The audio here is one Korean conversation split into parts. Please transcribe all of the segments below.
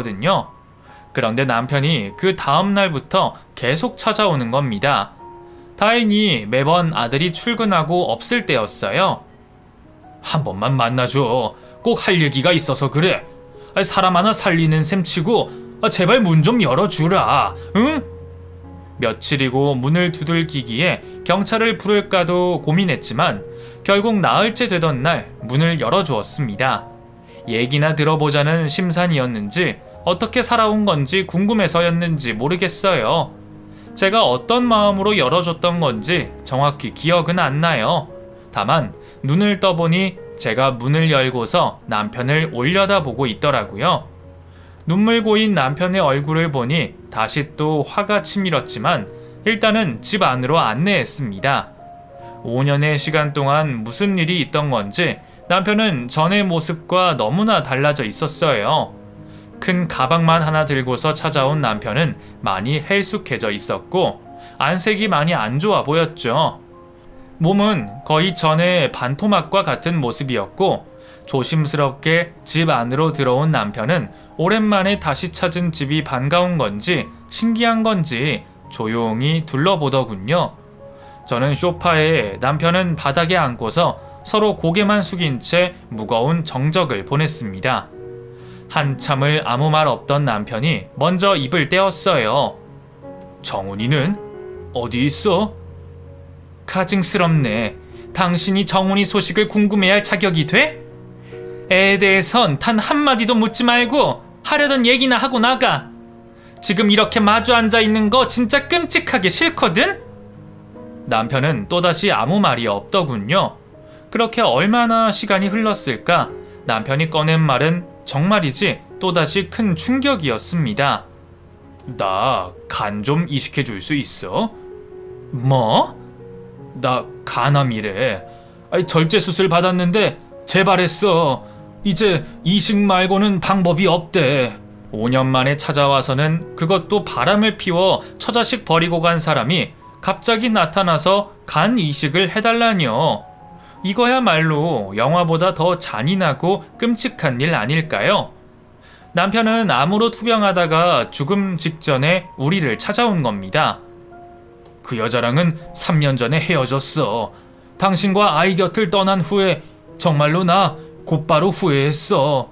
거든요. 그런데 남편이 그 다음 날부터 계속 찾아오는 겁니다. 다행히 매번 아들이 출근하고 없을 때였어요. 한 번만 만나줘. 꼭 할 얘기가 있어서 그래. 사람 하나 살리는 셈 치고 제발 문 좀 열어주라. 응? 며칠이고 문을 두들기기에 경찰을 부를까도 고민했지만 결국 나흘째 되던 날 문을 열어주었습니다. 얘기나 들어보자는 심산이었는지 어떻게 살아온 건지 궁금해서였는지 모르겠어요. 제가 어떤 마음으로 열어줬던 건지 정확히 기억은 안 나요. 다만 눈을 떠보니 제가 문을 열고서 남편을 올려다보고 있더라고요. 눈물 고인 남편의 얼굴을 보니 다시 또 화가 치밀었지만 일단은 집 안으로 안내했습니다. 5년의 시간 동안 무슨 일이 있던 건지 남편은 전의 모습과 너무나 달라져 있었어요. 큰 가방만 하나 들고서 찾아온 남편은 많이 헬쑥해져 있었고 안색이 많이 안 좋아 보였죠. 몸은 거의 전의 반토막과 같은 모습이었고 조심스럽게 집 안으로 들어온 남편은 오랜만에 다시 찾은 집이 반가운 건지 신기한 건지 조용히 둘러보더군요. 저는 소파에, 남편은 바닥에 앉고서 서로 고개만 숙인 채 무거운 정적을 보냈습니다. 한참을 아무 말 없던 남편이 먼저 입을 떼었어요. 정훈이는? 어디 있어? 가증스럽네. 당신이 정훈이 소식을 궁금해할 자격이 돼? 애에 대해선 단 한마디도 묻지 말고 하려던 얘기나 하고 나가. 지금 이렇게 마주 앉아있는 거 진짜 끔찍하게 싫거든? 남편은 또다시 아무 말이 없더군요. 그렇게 얼마나 시간이 흘렀을까? 남편이 꺼낸 말은 정말이지 또다시 큰 충격이었습니다. 나 간 좀 이식해 줄 수 있어? 뭐? 나 간암이래. 절제 수술 받았는데 재발했어. 이제 이식 말고는 방법이 없대. 5년 만에 찾아와서는 그것도 바람을 피워 처자식 버리고 간 사람이 갑자기 나타나서 간 이식을 해달라뇨. 이거야말로 영화보다 더 잔인하고 끔찍한 일 아닐까요? 남편은 암으로 투병하다가 죽음 직전에 우리를 찾아온 겁니다. 그 여자랑은 3년 전에 헤어졌어. 당신과 아이 곁을 떠난 후에 정말로 나 곧바로 후회했어.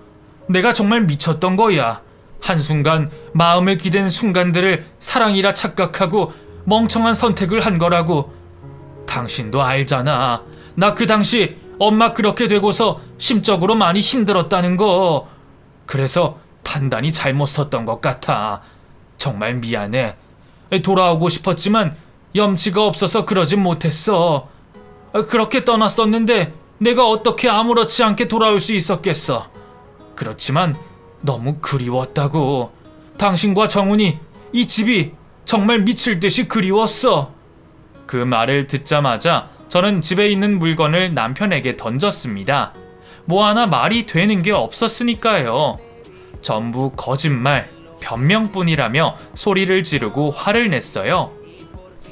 내가 정말 미쳤던 거야. 한순간 마음을 기댄 순간들을 사랑이라 착각하고 멍청한 선택을 한 거라고. 당신도 알잖아. 나 그 당시 엄마 그렇게 되고서 심적으로 많이 힘들었다는 거. 그래서 판단이 잘못 섰던 것 같아. 정말 미안해. 돌아오고 싶었지만 염치가 없어서 그러진 못했어. 그렇게 떠났었는데 내가 어떻게 아무렇지 않게 돌아올 수 있었겠어. 그렇지만 너무 그리웠다고. 당신과 정훈이, 이 집이 정말 미칠 듯이 그리웠어. 그 말을 듣자마자 저는 집에 있는 물건을 남편에게 던졌습니다. 뭐 하나 말이 되는 게 없었으니까요. 전부 거짓말, 변명뿐이라며 소리를 지르고 화를 냈어요.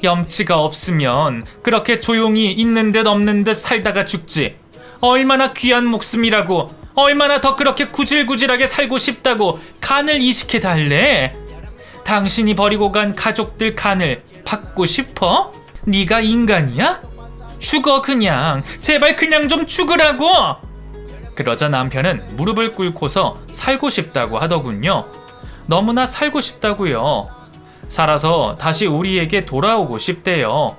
염치가 없으면 그렇게 조용히 있는 듯 없는 듯 살다가 죽지. 얼마나 귀한 목숨이라고, 얼마나 더 그렇게 구질구질하게 살고 싶다고 간을 이식해 달래? 당신이 버리고 간 가족들 간을 받고 싶어? 네가 인간이야? 죽어 그냥. 제발 그냥 좀 죽으라고. 그러자 남편은 무릎을 꿇고서 살고 싶다고 하더군요. 너무나 살고 싶다고요. 살아서 다시 우리에게 돌아오고 싶대요.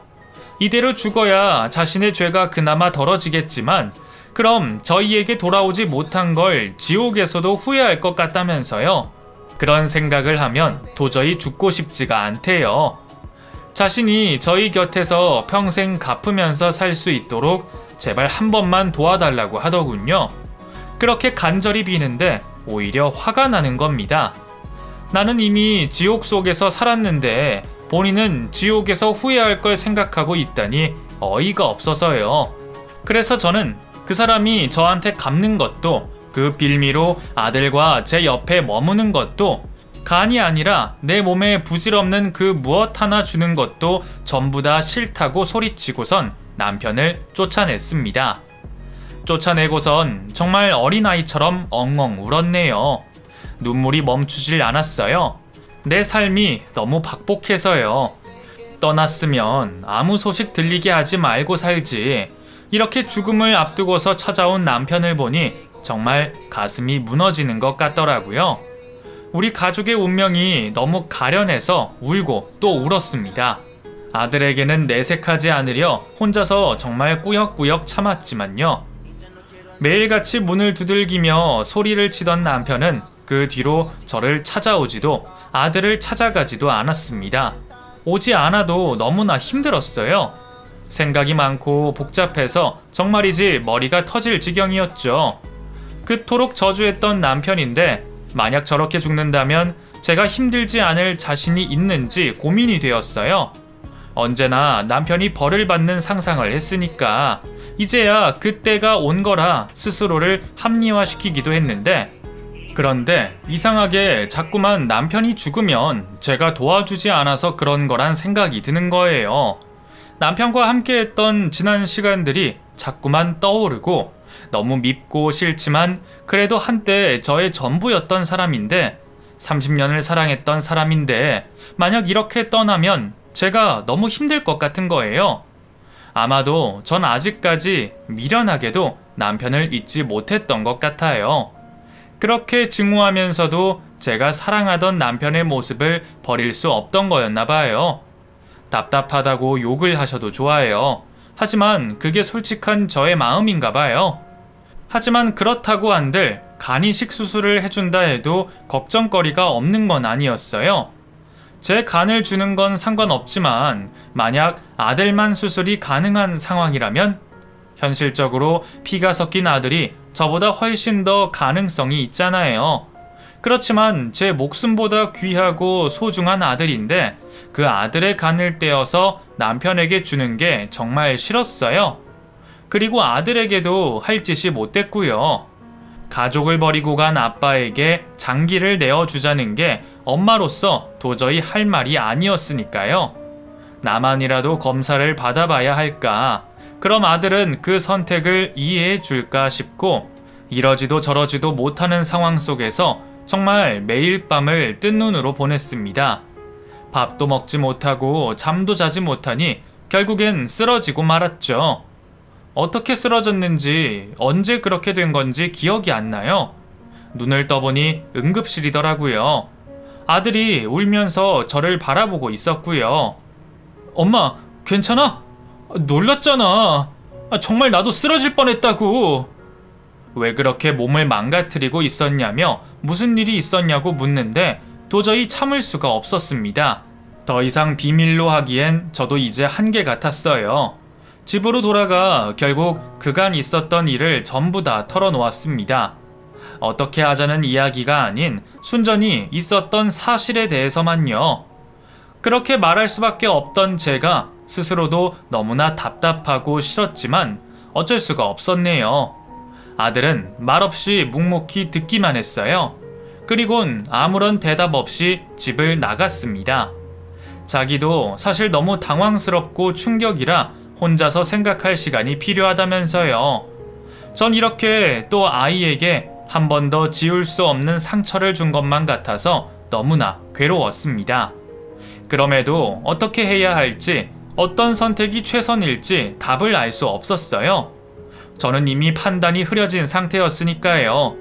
이대로 죽어야 자신의 죄가 그나마 덜어지겠지만 그럼 저희에게 돌아오지 못한 걸 지옥에서도 후회할 것 같다면서요. 그런 생각을 하면 도저히 죽고 싶지가 않대요. 자신이 저희 곁에서 평생 갚으면서 살 수 있도록 제발 한 번만 도와달라고 하더군요. 그렇게 간절히 비는데 오히려 화가 나는 겁니다. 나는 이미 지옥 속에서 살았는데 본인은 지옥에서 후회할 걸 생각하고 있다니 어이가 없어서요. 그래서 저는 그 사람이 저한테 갚는 것도, 그 빌미로 아들과 제 옆에 머무는 것도, 간이 아니라 내 몸에 부질없는 그 무엇 하나 주는 것도 전부 다 싫다고 소리치고선 남편을 쫓아냈습니다. 쫓아내고선 정말 어린아이처럼 엉엉 울었네요. 눈물이 멈추질 않았어요. 내 삶이 너무 박복해서요. 떠났으면 아무 소식 들리게 하지 말고 살지. 이렇게 죽음을 앞두고서 찾아온 남편을 보니 정말 가슴이 무너지는 것 같더라고요. 우리 가족의 운명이 너무 가련해서 울고 또 울었습니다. 아들에게는 내색하지 않으려 혼자서 정말 꾸역꾸역 참았지만요. 매일같이 문을 두들기며 소리를 치던 남편은 그 뒤로 저를 찾아오지도 아들을 찾아가지도 않았습니다. 오지 않아도 너무나 힘들었어요. 생각이 많고 복잡해서 정말이지 머리가 터질 지경이었죠. 그토록 저주했던 남편인데 만약 저렇게 죽는다면 제가 힘들지 않을 자신이 있는지 고민이 되었어요. 언제나 남편이 벌을 받는 상상을 했으니까 이제야 그때가 온 거라 스스로를 합리화시키기도 했는데, 그런데 이상하게 자꾸만 남편이 죽으면 제가 도와주지 않아서 그런 거란 생각이 드는 거예요. 남편과 함께했던 지난 시간들이 자꾸만 떠오르고 너무 밉고 싫지만 그래도 한때 저의 전부였던 사람인데, 30년을 사랑했던 사람인데 만약 이렇게 떠나면 제가 너무 힘들 것 같은 거예요. 아마도 전 아직까지 미련하게도 남편을 잊지 못했던 것 같아요. 그렇게 증오하면서도 제가 사랑하던 남편의 모습을 버릴 수 없던 거였나 봐요. 답답하다고 욕을 하셔도 좋아요. 하지만 그게 솔직한 저의 마음인가 봐요. 하지만 그렇다고 한들 간이식 수술을 해준다 해도 걱정거리가 없는 건 아니었어요. 제 간을 주는 건 상관없지만 만약 아들만 수술이 가능한 상황이라면 현실적으로 피가 섞인 아들이 저보다 훨씬 더 가능성이 있잖아요. 그렇지만 제 목숨보다 귀하고 소중한 아들인데 그 아들의 간을 떼어서 남편에게 주는 게 정말 싫었어요. 그리고 아들에게도 할 짓이 못됐고요. 가족을 버리고 간 아빠에게 장기를 내어주자는 게 엄마로서 도저히 할 말이 아니었으니까요. 나만이라도 검사를 받아봐야 할까? 그럼 아들은 그 선택을 이해해 줄까 싶고, 이러지도 저러지도 못하는 상황 속에서 정말 매일 밤을 뜬 눈으로 보냈습니다. 밥도 먹지 못하고 잠도 자지 못하니 결국엔 쓰러지고 말았죠. 어떻게 쓰러졌는지 언제 그렇게 된 건지 기억이 안 나요. 눈을 떠보니 응급실이더라고요. 아들이 울면서 저를 바라보고 있었고요. 엄마, 괜찮아? 놀랐잖아. 정말 나도 쓰러질 뻔했다고. 왜 그렇게 몸을 망가뜨리고 있었냐며 무슨 일이 있었냐고 묻는데 도저히 참을 수가 없었습니다. 더 이상 비밀로 하기엔 저도 이제 한계 같았어요. 집으로 돌아가 결국 그간 있었던 일을 전부 다 털어놓았습니다. 어떻게 하자는 이야기가 아닌 순전히 있었던 사실에 대해서만요. 그렇게 말할 수밖에 없던 제가 스스로도 너무나 답답하고 싫었지만 어쩔 수가 없었네요. 아들은 말없이 묵묵히 듣기만 했어요. 그리곤 아무런 대답 없이 집을 나갔습니다. 자기도 사실 너무 당황스럽고 충격이라 혼자서 생각할 시간이 필요하다면서요. 전 이렇게 또 아이에게 한 번 더 지울 수 없는 상처를 준 것만 같아서 너무나 괴로웠습니다. 그럼에도 어떻게 해야 할지, 어떤 선택이 최선일지 답을 알 수 없었어요. 저는 이미 판단이 흐려진 상태였으니까요.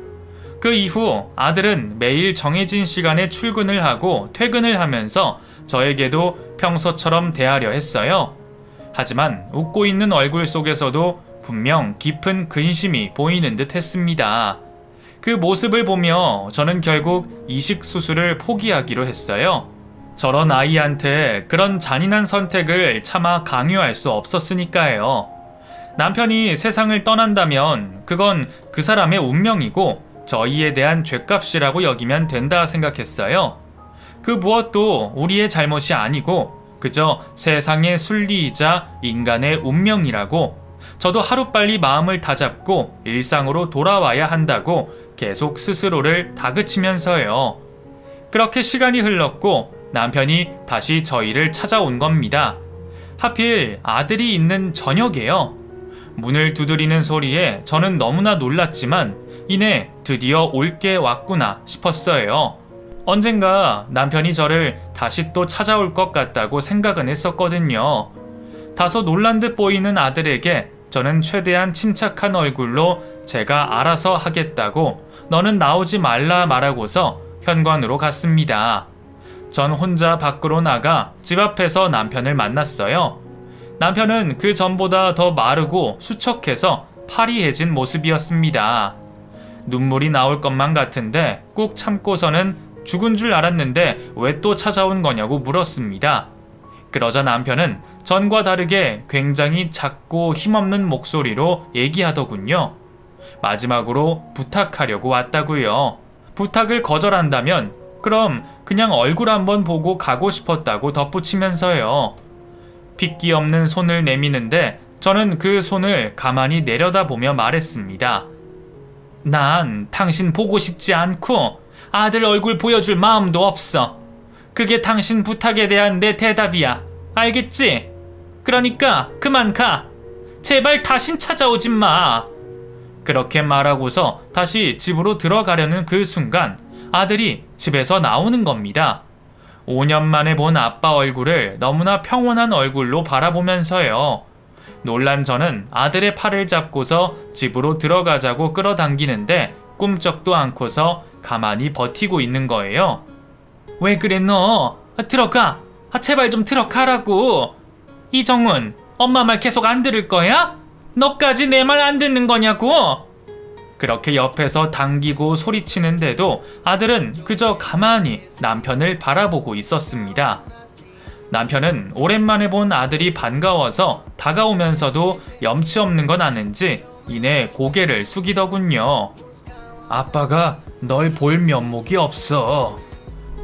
그 이후 아들은 매일 정해진 시간에 출근을 하고 퇴근을 하면서 저에게도 평소처럼 대하려 했어요. 하지만 웃고 있는 얼굴 속에서도 분명 깊은 근심이 보이는 듯 했습니다. 그 모습을 보며 저는 결국 이식 수술을 포기하기로 했어요. 저런 아이한테 그런 잔인한 선택을 차마 강요할 수 없었으니까요. 남편이 세상을 떠난다면 그건 그 사람의 운명이고 저희에 대한 죗값이라고 여기면 된다 생각했어요. 그 무엇도 우리의 잘못이 아니고 그저 세상의 순리이자 인간의 운명이라고, 저도 하루빨리 마음을 다잡고 일상으로 돌아와야 한다고 계속 스스로를 다그치면서요. 그렇게 시간이 흘렀고 남편이 다시 저희를 찾아온 겁니다. 하필 아들이 있는 저녁에요. 문을 두드리는 소리에 저는 너무나 놀랐지만 이내 드디어 올 게 왔구나 싶었어요. 언젠가 남편이 저를 다시 또 찾아올 것 같다고 생각은 했었거든요. 다소 놀란 듯 보이는 아들에게 저는 최대한 침착한 얼굴로 제가 알아서 하겠다고 너는 나오지 말라 말하고서 현관으로 갔습니다. 전 혼자 밖으로 나가 집 앞에서 남편을 만났어요. 남편은 그 전보다 더 마르고 수척해서 파리해진 모습이었습니다. 눈물이 나올 것만 같은데 꾹 참고서는 죽은 줄 알았는데 왜 또 찾아온 거냐고 물었습니다. 그러자 남편은 전과 다르게 굉장히 작고 힘없는 목소리로 얘기하더군요. 마지막으로 부탁하려고 왔다고요. 부탁을 거절한다면 그럼 그냥 얼굴 한번 보고 가고 싶었다고 덧붙이면서요. 핏기 없는 손을 내미는데 저는 그 손을 가만히 내려다보며 말했습니다. 난 당신 보고 싶지 않고 아들 얼굴 보여줄 마음도 없어. 그게 당신 부탁에 대한 내 대답이야. 알겠지? 그러니까 그만 가. 제발 다신 찾아오지 마. 그렇게 말하고서 다시 집으로 들어가려는 그 순간 아들이 집에서 나오는 겁니다. 5년 만에 본 아빠 얼굴을 너무나 평온한 얼굴로 바라보면서요. 놀란 저는 아들의 팔을 잡고서 집으로 들어가자고 끌어당기는데 꿈쩍도 않고서 가만히 버티고 있는 거예요. 왜 그래 너? 들어가. 제발 좀 들어가라고. 이정훈, 엄마 말 계속 안 들을 거야? 너까지 내 말 안 듣는 거냐고? 그렇게 옆에서 당기고 소리치는데도 아들은 그저 가만히 남편을 바라보고 있었습니다. 남편은 오랜만에 본 아들이 반가워서 다가오면서도 염치 없는 건 아는지 이내 고개를 숙이더군요. 아빠가 널 볼 면목이 없어.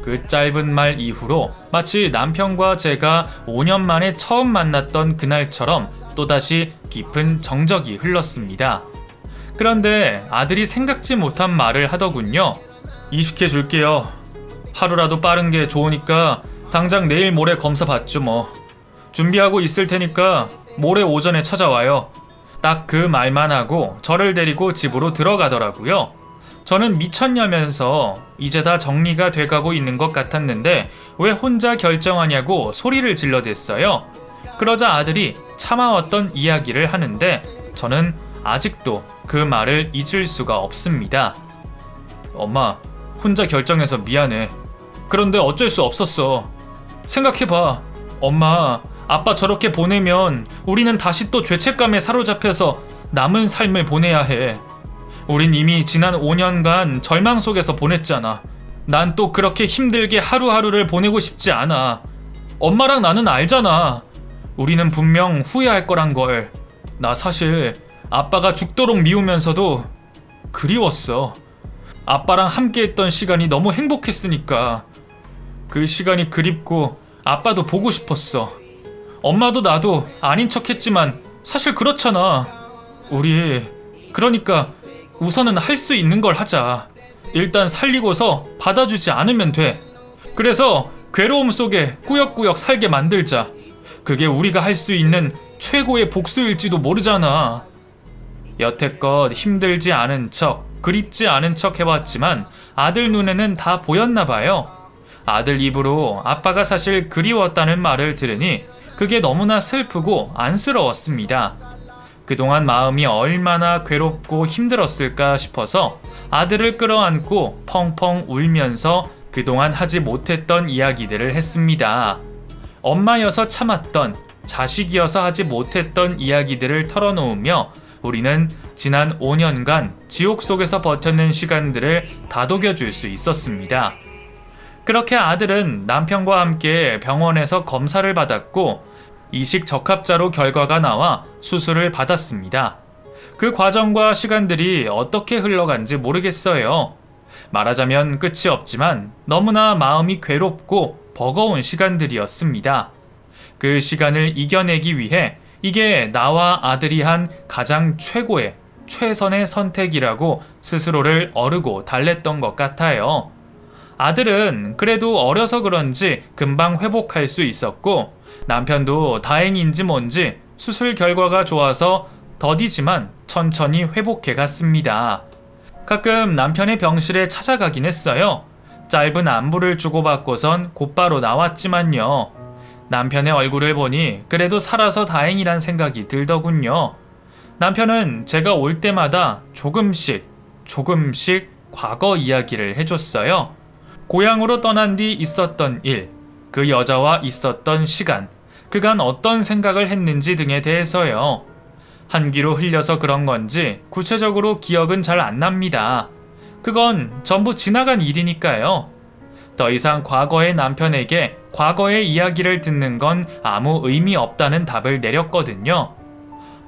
그 짧은 말 이후로 마치 남편과 제가 5년 만에 처음 만났던 그날처럼 또다시 깊은 정적이 흘렀습니다. 그런데 아들이 생각지 못한 말을 하더군요. 이식해 줄게요. 하루라도 빠른 게 좋으니까 당장 내일 모레 검사 받죠 뭐. 준비하고 있을 테니까 모레 오전에 찾아와요. 딱 그 말만 하고 저를 데리고 집으로 들어가더라고요. 저는 미쳤냐면서 이제 다 정리가 돼가고 있는 것 같았는데 왜 혼자 결정하냐고 소리를 질러댔어요. 그러자 아들이 참아왔던 이야기를 하는데 저는 아직도 그 말을 잊을 수가 없습니다. 엄마, 혼자 결정해서 미안해. 그런데 어쩔 수 없었어. 생각해봐. 엄마, 아빠 저렇게 보내면 우리는 다시 또 죄책감에 사로잡혀서 남은 삶을 보내야 해. 우린 이미 지난 5년간 절망 속에서 보냈잖아. 난 또 그렇게 힘들게 하루하루를 보내고 싶지 않아. 엄마랑 나는 알잖아. 우리는 분명 후회할 거란 걸. 나 사실 아빠가 죽도록 미우면서도 그리웠어. 아빠랑 함께했던 시간이 너무 행복했으니까. 그 시간이 그립고 아빠도 보고 싶었어. 엄마도 나도 아닌 척했지만 사실 그렇잖아. 우리 그러니까 우선은 할 수 있는 걸 하자. 일단 살리고서 받아주지 않으면 돼. 그래서 괴로움 속에 꾸역꾸역 살게 만들자. 그게 우리가 할 수 있는 최고의 복수일지도 모르잖아. 여태껏 힘들지 않은 척, 그립지 않은 척 해왔지만 아들 눈에는 다 보였나 봐요. 아들 입으로 아빠가 사실 그리웠다는 말을 들으니 그게 너무나 슬프고 안쓰러웠습니다. 그동안 마음이 얼마나 괴롭고 힘들었을까 싶어서 아들을 끌어안고 펑펑 울면서 그동안 하지 못했던 이야기들을 했습니다. 엄마여서 참았던, 자식이어서 하지 못했던 이야기들을 털어놓으며 우리는 지난 5년간 지옥 속에서 버텼는 시간들을 다독여줄 수 있었습니다. 그렇게 아들은 남편과 함께 병원에서 검사를 받았고 이식 적합자로 결과가 나와 수술을 받았습니다. 그 과정과 시간들이 어떻게 흘러간지 모르겠어요. 말하자면 끝이 없지만 너무나 마음이 괴롭고 버거운 시간들이었습니다. 그 시간을 이겨내기 위해 이게 나와 아들이 한 가장 최고의, 최선의 선택이라고 스스로를 어르고 달랬던 것 같아요. 아들은 그래도 어려서 그런지 금방 회복할 수 있었고 남편도 다행인지 뭔지 수술 결과가 좋아서 더디지만 천천히 회복해 갔습니다. 가끔 남편의 병실에 찾아가긴 했어요. 짧은 안부를 주고받고선 곧바로 나왔지만요. 남편의 얼굴을 보니 그래도 살아서 다행이란 생각이 들더군요. 남편은 제가 올 때마다 조금씩 과거 이야기를 해줬어요. 고향으로 떠난 뒤 있었던 일, 그 여자와 있었던 시간, 그간 어떤 생각을 했는지 등에 대해서요. 한 귀로 흘려서 그런 건지 구체적으로 기억은 잘 안 납니다. 그건 전부 지나간 일이니까요. 더 이상 과거의 남편에게 과거의 이야기를 듣는 건 아무 의미 없다는 답을 내렸거든요.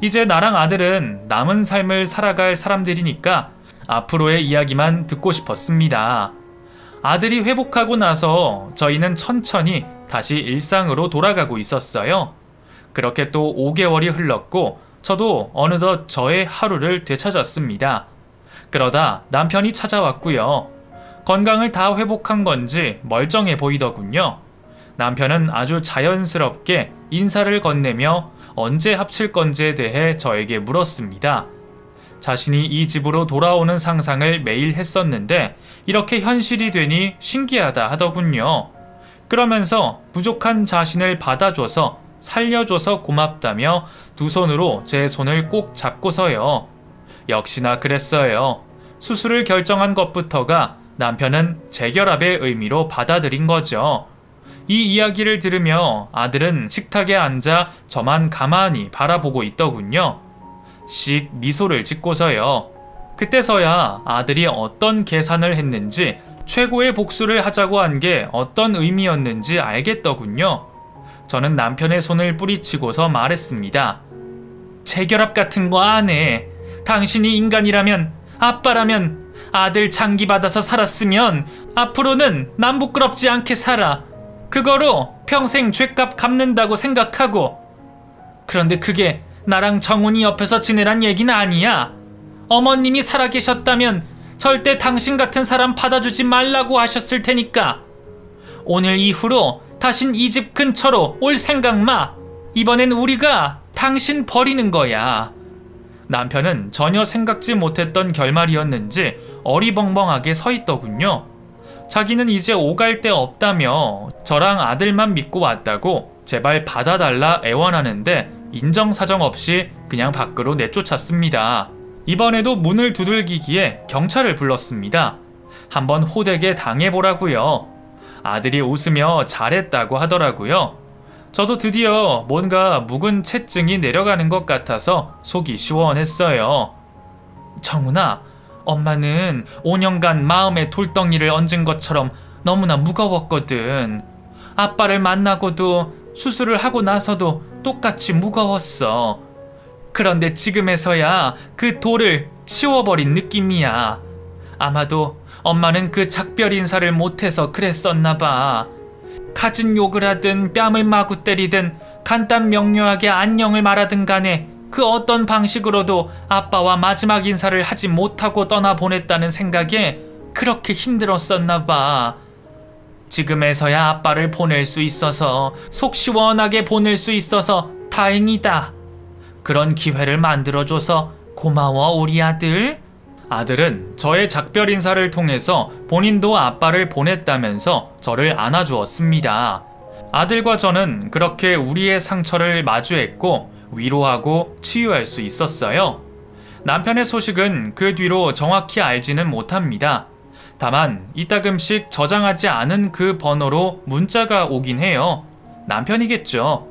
이제 나랑 아들은 남은 삶을 살아갈 사람들이니까 앞으로의 이야기만 듣고 싶었습니다. 아들이 회복하고 나서 저희는 천천히 다시 일상으로 돌아가고 있었어요. 그렇게 또 5개월이 흘렀고 저도 어느덧 저의 하루를 되찾았습니다. 그러다 남편이 찾아왔고요. 건강을 다 회복한 건지 멀쩡해 보이더군요. 남편은 아주 자연스럽게 인사를 건네며 언제 합칠 건지에 대해 저에게 물었습니다. 자신이 이 집으로 돌아오는 상상을 매일 했었는데 이렇게 현실이 되니 신기하다 하더군요. 그러면서 부족한 자신을 받아줘서 살려줘서 고맙다며 두 손으로 제 손을 꼭 잡고서요. 역시나 그랬어요. 수술을 결정한 것부터가 남편은 재결합의 의미로 받아들인 거죠. 이 이야기를 들으며 아들은 식탁에 앉아 저만 가만히 바라보고 있더군요. 씩 미소를 짓고서요. 그때서야 아들이 어떤 계산을 했는지, 최고의 복수를 하자고 한 게 어떤 의미였는지 알겠더군요. 저는 남편의 손을 뿌리치고서 말했습니다. 재결합 같은 거 안 해. 당신이 인간이라면, 아빠라면, 아들 장기 받아서 살았으면 앞으로는 남 부끄럽지 않게 살아. 그거로 평생 죗값 갚는다고 생각하고. 그런데 그게 나랑 정훈이 옆에서 지내란 얘기는 아니야. 어머님이 살아계셨다면 절대 당신 같은 사람 받아주지 말라고 하셨을 테니까. 오늘 이후로 다신 이 집 근처로 올 생각 마. 이번엔 우리가 당신 버리는 거야. 남편은 전혀 생각지 못했던 결말이었는지 어리벙벙하게 서 있더군요. 자기는 이제 오갈 데 없다며 저랑 아들만 믿고 왔다고 제발 받아달라 애원하는데 인정사정 없이 그냥 밖으로 내쫓았습니다. 이번에도 문을 두들기기에 경찰을 불렀습니다. 한번 호되게 당해보라고요. 아들이 웃으며 잘했다고 하더라고요. 저도 드디어 뭔가 묵은 채증이 내려가는 것 같아서 속이 시원했어요. 정훈아, 엄마는 5년간 마음에 돌덩이를 얹은 것처럼 너무나 무거웠거든. 아빠를 만나고도 수술을 하고 나서도 똑같이 무거웠어. 그런데 지금에서야 그 돌을 치워버린 느낌이야. 아마도 엄마는 그 작별 인사를 못해서 그랬었나 봐. 갖은 욕을 하든 뺨을 마구 때리든 간단 명료하게 안녕을 말하든 간에 그 어떤 방식으로도 아빠와 마지막 인사를 하지 못하고 떠나보냈다는 생각에 그렇게 힘들었었나 봐. 지금에서야 아빠를 보낼 수 있어서, 속 시원하게 보낼 수 있어서 다행이다. 그런 기회를 만들어줘서 고마워 우리 아들. 아들은 저의 작별 인사를 통해서 본인도 아빠를 보냈다면서 저를 안아주었습니다. 아들과 저는 그렇게 우리의 상처를 마주했고 위로하고 치유할 수 있었어요. 남편의 소식은 그 뒤로 정확히 알지는 못합니다. 다만 이따금씩 저장하지 않은 그 번호로 문자가 오긴 해요. 남편이겠죠.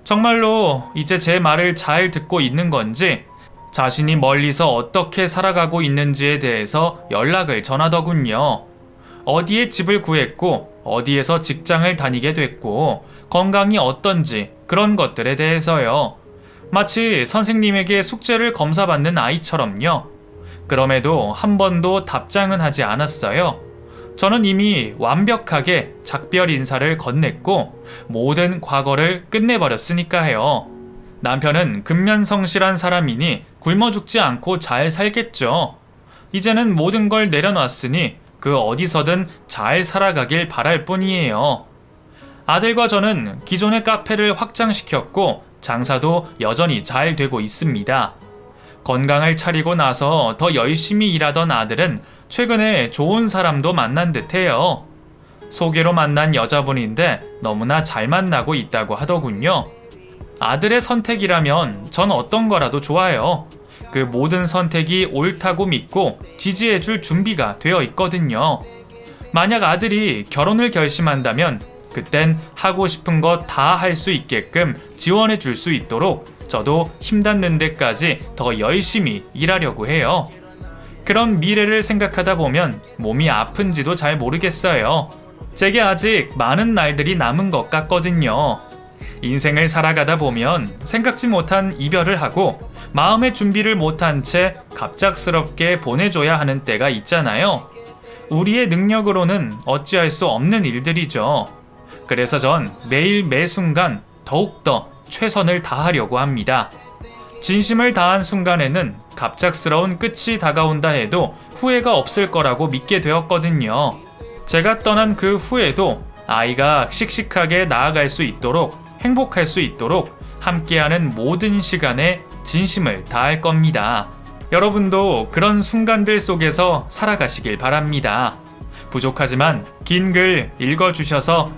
정말로 이제 제 말을 잘 듣고 있는 건지 자신이 멀리서 어떻게 살아가고 있는지에 대해서 연락을 전하더군요. 어디에 집을 구했고 어디에서 직장을 다니게 됐고 건강이 어떤지 그런 것들에 대해서요. 마치 선생님에게 숙제를 검사받는 아이처럼요. 그럼에도 한 번도 답장은 하지 않았어요. 저는 이미 완벽하게 작별 인사를 건넸고 모든 과거를 끝내버렸으니까요. 남편은 근면성실한 사람이니 굶어 죽지 않고 잘 살겠죠. 이제는 모든 걸 내려놨으니 그 어디서든 잘 살아가길 바랄 뿐이에요. 아들과 저는 기존의 카페를 확장시켰고 장사도 여전히 잘 되고 있습니다. 건강을 차리고 나서 더 열심히 일하던 아들은 최근에 좋은 사람도 만난 듯해요. 소개로 만난 여자분인데 너무나 잘 만나고 있다고 하더군요. 아들의 선택이라면 전 어떤 거라도 좋아요. 그 모든 선택이 옳다고 믿고 지지해줄 준비가 되어 있거든요. 만약 아들이 결혼을 결심한다면 그땐 하고 싶은 거 다 할 수 있게끔 지원해 줄 수 있도록 저도 힘닿는 데까지 더 열심히 일하려고 해요. 그런 미래를 생각하다 보면 몸이 아픈지도 잘 모르겠어요. 제게 아직 많은 날들이 남은 것 같거든요. 인생을 살아가다 보면 생각지 못한 이별을 하고 마음의 준비를 못한 채 갑작스럽게 보내줘야 하는 때가 있잖아요. 우리의 능력으로는 어찌할 수 없는 일들이죠. 그래서 전 매일 매 순간 더욱더 최선을 다하려고 합니다. 진심을 다한 순간에는 갑작스러운 끝이 다가온다 해도 후회가 없을 거라고 믿게 되었거든요. 제가 떠난 그 후에도 아이가 씩씩하게 나아갈 수 있도록, 행복할 수 있도록 함께하는 모든 시간에 진심을 다할 겁니다. 여러분도 그런 순간들 속에서 살아가시길 바랍니다. 부족하지만 긴 글 읽어주셔서